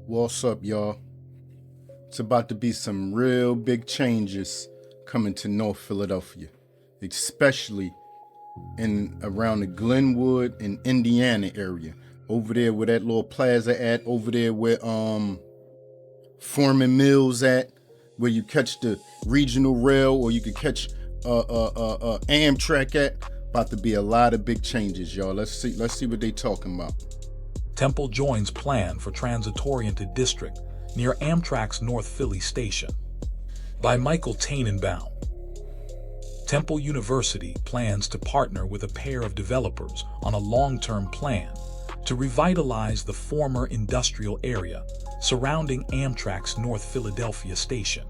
What's up, y'all? It's about to be some real big changes coming to North Philadelphia, especially in around the Glenwood and Indiana area. Over there where that little plaza at, over there where Foreman Mills at, where you catch the regional rail or you could catch Amtrak at. About to be a lot of big changes, y'all. Let's see what they talking about. Temple joins plan for transit-oriented district near Amtrak's North Philly station. By Michael Tannenbaum. Temple University plans to partner with a pair of developers on a long-term plan to revitalize the former industrial area surrounding Amtrak's North Philadelphia station.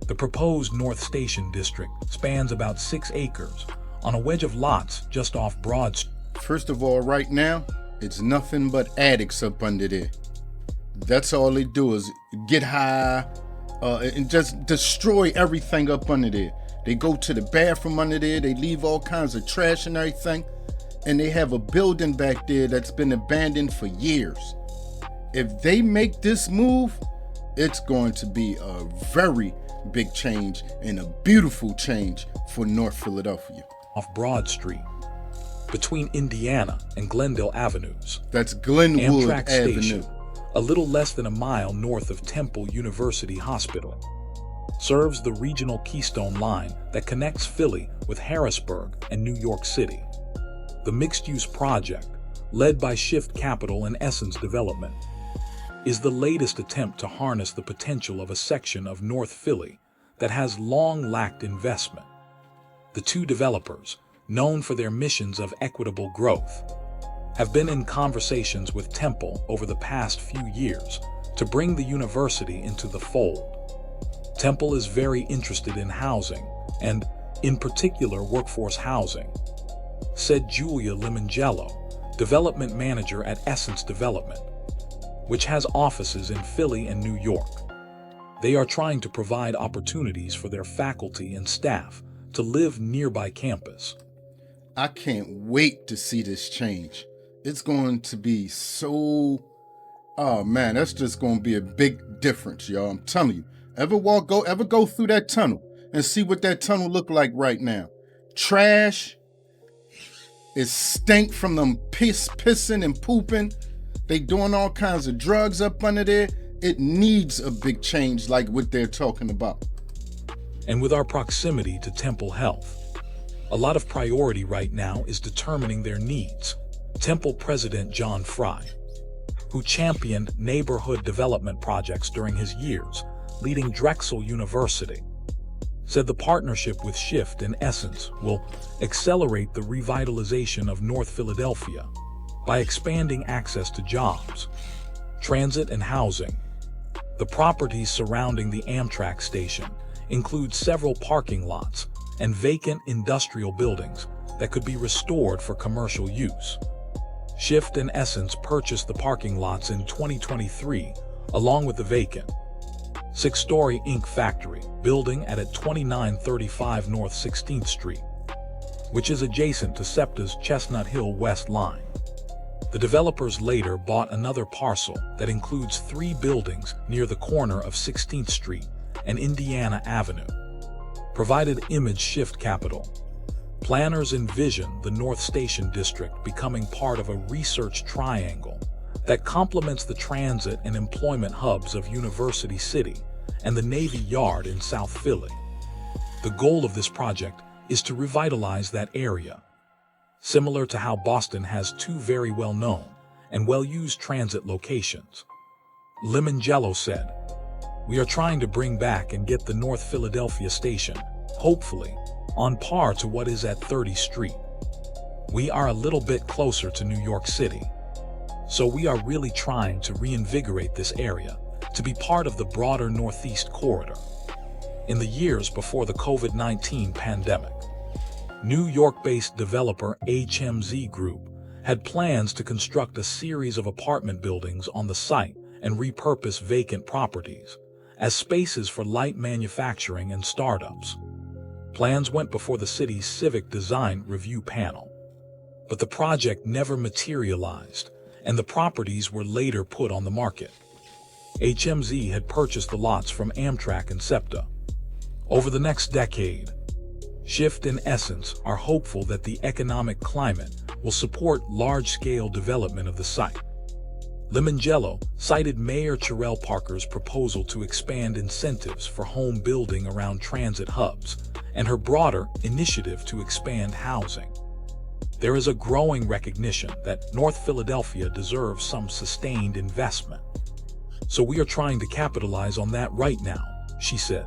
The proposed North Station district spans about 6 acres on a wedge of lots just off Broad Street. First of all, right now, it's nothing but addicts up under there. That's all they do is get high and just destroy everything up under there. They go to the bathroom under there, they leave all kinds of trash and everything, and they have a building back there that's been abandoned for years. If they make this move, it's going to be a very big change and a beautiful change for North Philadelphia. Off Broad Street, between Indiana and Glendale Avenues. That's Glenwood Amtrak Avenue. Station, a little less than a mile north of Temple University Hospital, serves the regional Keystone Line that connects Philly with Harrisburg and New York City. The mixed-use project, led by Shift Capital and Essence Development, is the latest attempt to harness the potential of a section of North Philly that has long lacked investment. The two developers, known for their missions of equitable growth, have been in conversations with Temple over the past few years to bring the university into the fold. Temple is very interested in housing and, in particular, workforce housing, said Julia Limongello, development manager at Essence Development, which has offices in Philly and New York. They are trying to provide opportunities for their faculty and staff to live nearby campus. I can't wait to see this change. It's going to be so, oh man, that's just going to be a big difference, y'all. I'm telling you. Ever go through that tunnel and see what that tunnel look like right now? Trash. It stink from them pissing and pooping. They doing all kinds of drugs up under there. It needs a big change like what they're talking about. And with our proximity to Temple Health, a lot of priority right now is determining their needs. Temple President John Fry, who championed neighborhood development projects during his years leading Drexel University, said the partnership with Shift and Essence will accelerate the revitalization of North Philadelphia by expanding access to jobs, transit, and housing. The properties surrounding the Amtrak station include several parking lots and vacant industrial buildings that could be restored for commercial use. Shift and Essence purchased the parking lots in 2023, along with the vacant 6-story ink factory building at 2935 North 16th Street, which is adjacent to SEPTA's Chestnut Hill West line. The developers later bought another parcel that includes 3 buildings near the corner of 16th Street and Indiana Avenue, provided Image Shift Capital. Planners envision the North Station district becoming part of a research triangle that complements the transit and employment hubs of University City and the Navy Yard in South Philly. The goal of this project is to revitalize that area, similar to how Boston has 2 very well-known and well-used transit locations. Limongello said, "We are trying to bring back and get the North Philadelphia station, hopefully, on par to what is at 30th Street. We are a little bit closer to New York City. So we are really trying to reinvigorate this area to be part of the broader Northeast corridor." In the years before the COVID-19 pandemic, New York-based developer HMZ Group had plans to construct a series of apartment buildings on the site and repurpose vacant properties as spaces for light manufacturing and startups. Plans went before the city's Civic Design Review panel, but the project never materialized, and the properties were later put on the market. HMZ had purchased the lots from Amtrak and SEPTA. Over the next decade, Shift in essence are hopeful that the economic climate will support large-scale development of the site. Limongello cited Mayor Cherelle Parker's proposal to expand incentives for home building around transit hubs and her broader initiative to expand housing. There is a growing recognition that North Philadelphia deserves some sustained investment. So we are trying to capitalize on that right now, she said.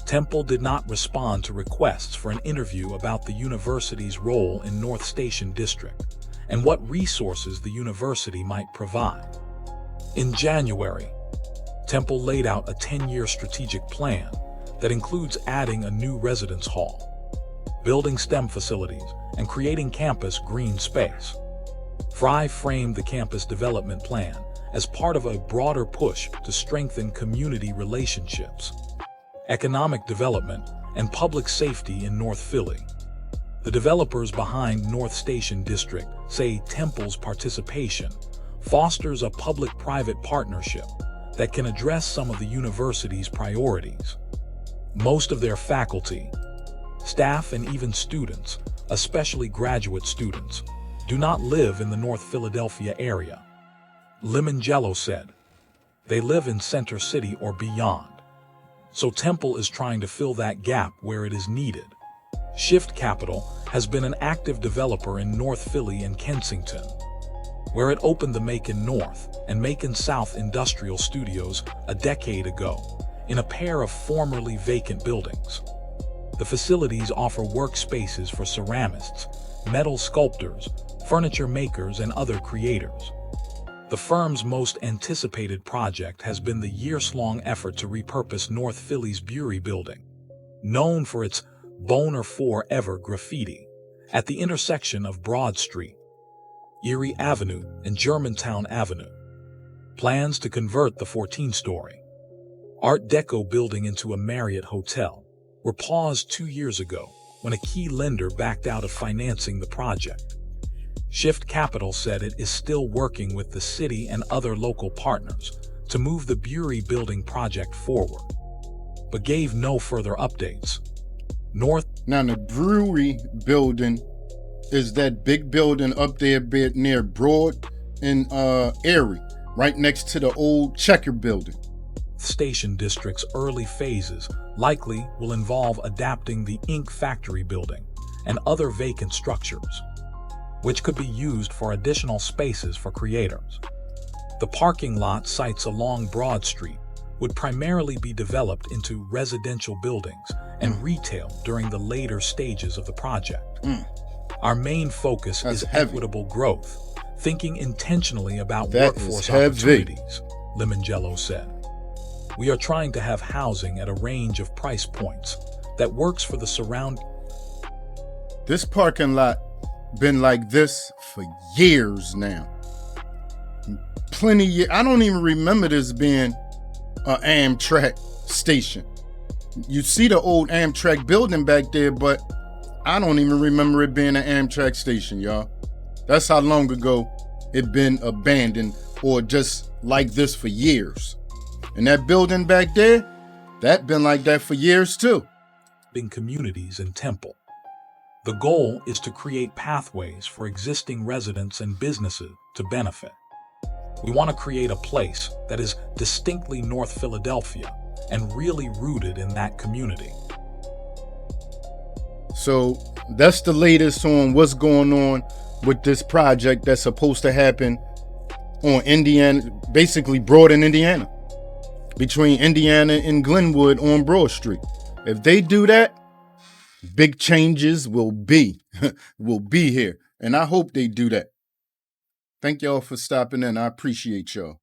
Temple did not respond to requests for an interview about the university's role in North Station District and what resources the university might provide. In January, Temple laid out a 10-year strategic plan that includes adding a new residence hall, building STEM facilities, and creating campus green space. Fry framed the campus development plan as part of a broader push to strengthen community relationships, economic development, and public safety in North Philly. The developers behind North Station District say Temple's participation fosters a public-private partnership that can address some of the university's priorities. Most of their faculty, staff, and even students, especially graduate students, do not live in the North Philadelphia area. Limongello said, they live in Center City or beyond. So Temple is trying to fill that gap where it is needed. Shift Capital has been an active developer in North Philly and Kensington, where it opened the Macon North and Macon South industrial studios a decade ago in a pair of formerly vacant buildings. The facilities offer workspaces for ceramists, metal sculptors, furniture makers, and other creators. The firm's most anticipated project has been the years-long effort to repurpose North Philly's Bury building, known for its Boner Forever graffiti, at the intersection of Broad Street, Erie Avenue, and Germantown Avenue. Plans to convert the 14-story Art Deco building into a Marriott hotel were paused 2 years ago when a key lender backed out of financing the project. Shift Capital said it is still working with the city and other local partners to move the Bury building project forward, but gave no further updates. Now the brewery building is that big building up there near Broad and Erie, right next to the old Checker building. Station District's early phases likely will involve adapting the ink factory building and other vacant structures, which could be used for additional spaces for creators. The parking lot sites along Broad Street would primarily be developed into residential buildings and retail during the later stages of the project. Our main focus is equitable growth, thinking intentionally about workforce opportunities, Limongello said. We are trying to have housing at a range of price points that works for the surrounding. This parking lot been like this for years now. Plenty of years. I don't even remember this being an Amtrak station. You see the old Amtrak building back there, but I don't even remember it being an Amtrak station, y'all. That's how long ago it been abandoned or just like this for years. And that building back there, that been like that for years too. In communities in Temple. The goal is to create pathways for existing residents and businesses to benefit. We want to create a place that is distinctly North Philadelphia and really rooted in that community. So that's the latest on what's going on with this project that's supposed to happen on Indiana, basically Broad in Indiana, between Indiana and Glenwood on Broad Street. If they do that, big changes will be here. And I hope they do that. Thank y'all for stopping in. I appreciate y'all.